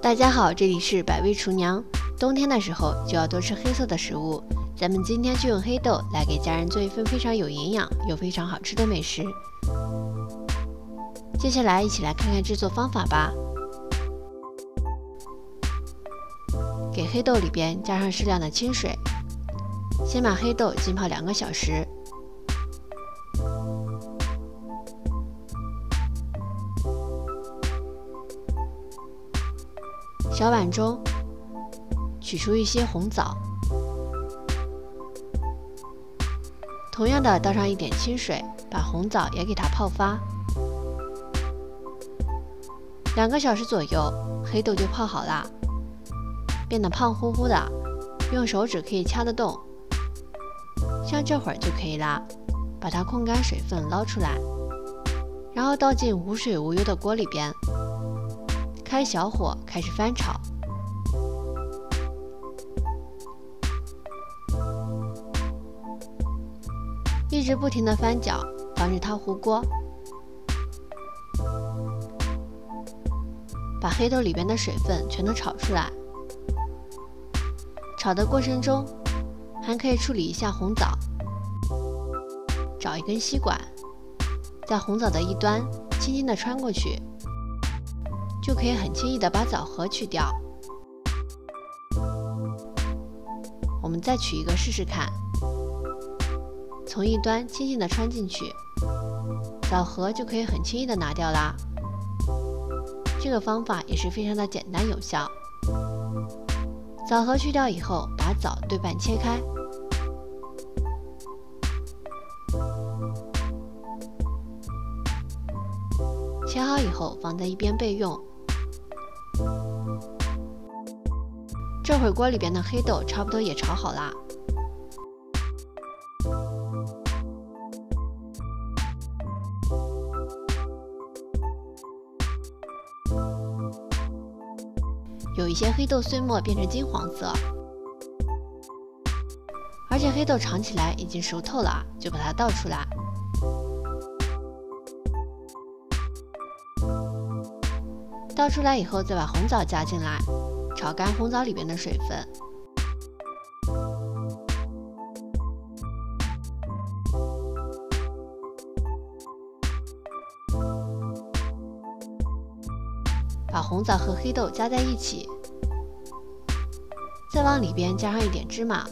大家好，这里是百味厨娘。冬天的时候就要多吃黑色的食物，咱们今天就用黑豆来给家人做一份非常有营养又非常好吃的美食。接下来一起来看看制作方法吧。给黑豆里边加上适量的清水，先把黑豆浸泡2个小时。小碗中取出一些红枣，同样的倒上一点清水，把红枣也给它泡发。2个小时左右，黑豆就泡好了，变得胖乎乎的，用手指可以掐得动，像这会儿就可以啦。把它控干水分捞出来，然后倒进无水无油的锅里边，开小火开始翻炒。一直不停地翻搅，防止它糊锅。把黑豆里边的水分全都炒出来。炒的过程中，还可以处理一下红枣。找一根吸管，在红枣的一端轻轻地穿过去，就可以很轻易地把枣核去掉。我们再取一个试试看。从一端轻轻地穿进去，枣核就可以很轻易地拿掉啦。这个方法也是非常的简单有效。枣核去掉以后，把枣对半切开，切好以后放在一边备用。这会儿锅里边的黑豆差不多也炒好啦。有一些黑豆碎末变成金黄色，而且黑豆尝起来已经熟透了，就把它倒出来。倒出来以后，再把红枣加进来，炒干红枣里边的水分。把红枣和黑豆加在一起，再往里边加上一点芝麻。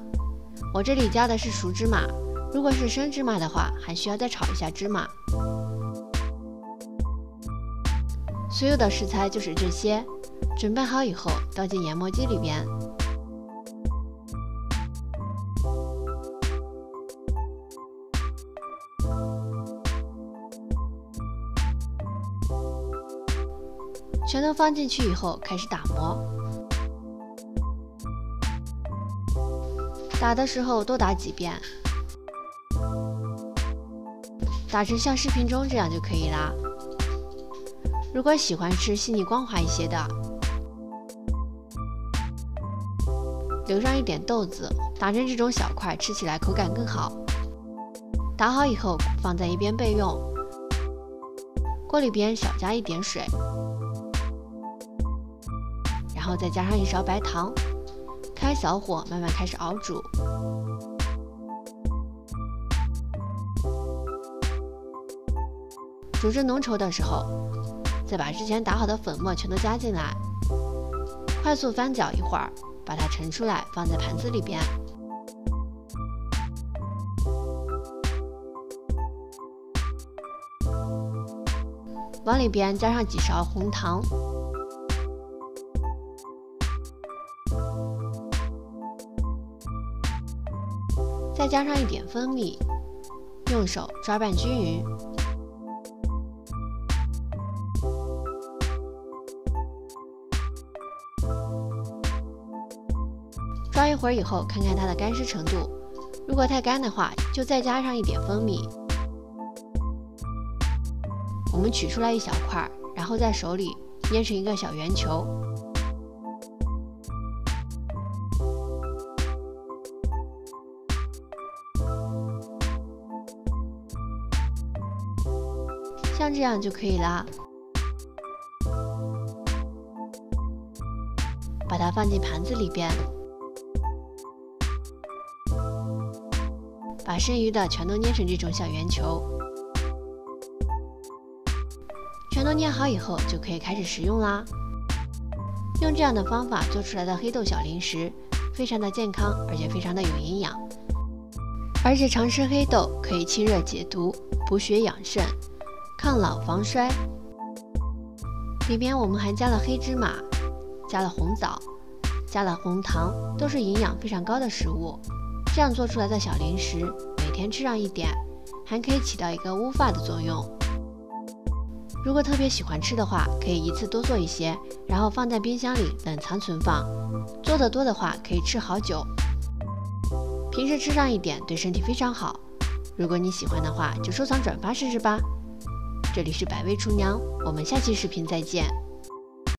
我这里加的是熟芝麻，如果是生芝麻的话，还需要再炒一下芝麻。所有的食材就是这些，准备好以后倒进研磨机里边。全都放进去以后，开始打磨。打的时候多打几遍，打成像视频中这样就可以啦。如果喜欢吃细腻光滑一些的，留上一点豆子，打成这种小块，吃起来口感更好。打好以后放在一边备用。锅里边少加一点水，然后再加上1勺白糖，开小火慢慢开始熬煮。煮至浓稠的时候，再把之前打好的粉末全都加进来，快速翻搅一会儿，把它盛出来，放在盘子里边。往里边加上几勺红糖，再加上一点蜂蜜，用手抓拌均匀。抓一会儿以后，看看它的干湿程度，如果太干的话，就再加上一点蜂蜜。我们取出来一小块，然后在手里捏成一个小圆球。像这样就可以啦。把它放进盘子里边，把剩余的全都捏成这种小圆球。全都捏好以后，就可以开始食用啦。用这样的方法做出来的黑豆小零食，非常的健康，而且非常的有营养。而且常吃黑豆可以清热解毒、补血养肾、抗老防衰。里面我们还加了黑芝麻，加了红枣，加了红糖，都是营养非常高的食物。这样做出来的小零食，每天吃上一点，还可以起到一个乌发的作用。如果特别喜欢吃的话，可以一次多做一些，然后放在冰箱里冷藏存放。做得多的话，可以吃好久。平时吃上一点，对身体非常好。如果你喜欢的话，就收藏转发试试吧。这里是百味厨娘，我们下期视频再见。